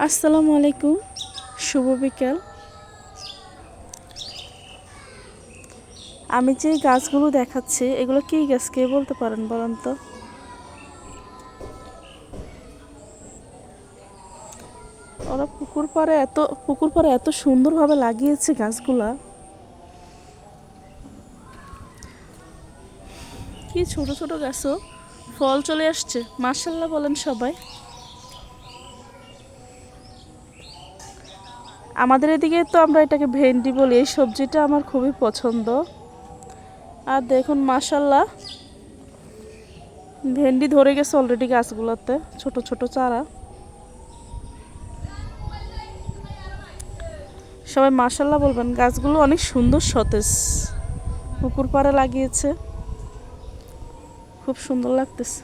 আসসালামু আলাইকুম, শুভ বিকেল। আমি যে গাছগুলো দেখাচ্ছি এগুলো কী গাছ, কে বলতে পারেন বলেন তো? ওরা পুকুর পাড়ে এত সুন্দরভাবে লাগিয়েছে গাছগুলা। কি ছোট ছোট গাছও ফল চলে আসছে, মাশাআল্লাহ বলেন সবাই। আমাদের এদিকে তো আমরা এটাকে ভেন্ডি বলি। এই সবজিটা আমার খুবই পছন্দ। আর দেখুন মাশাআল্লাহ, ভেন্ডি ধরে গেছে অলরেডি গাছগুলোতে, ছোট ছোট চারা। সবাই মাশাআল্লাহ বলবেন। গাছগুলো অনেক সুন্দর, সতেজ, পুকুর পাড়ে লাগিয়েছে, খুব সুন্দর লাগতেছে।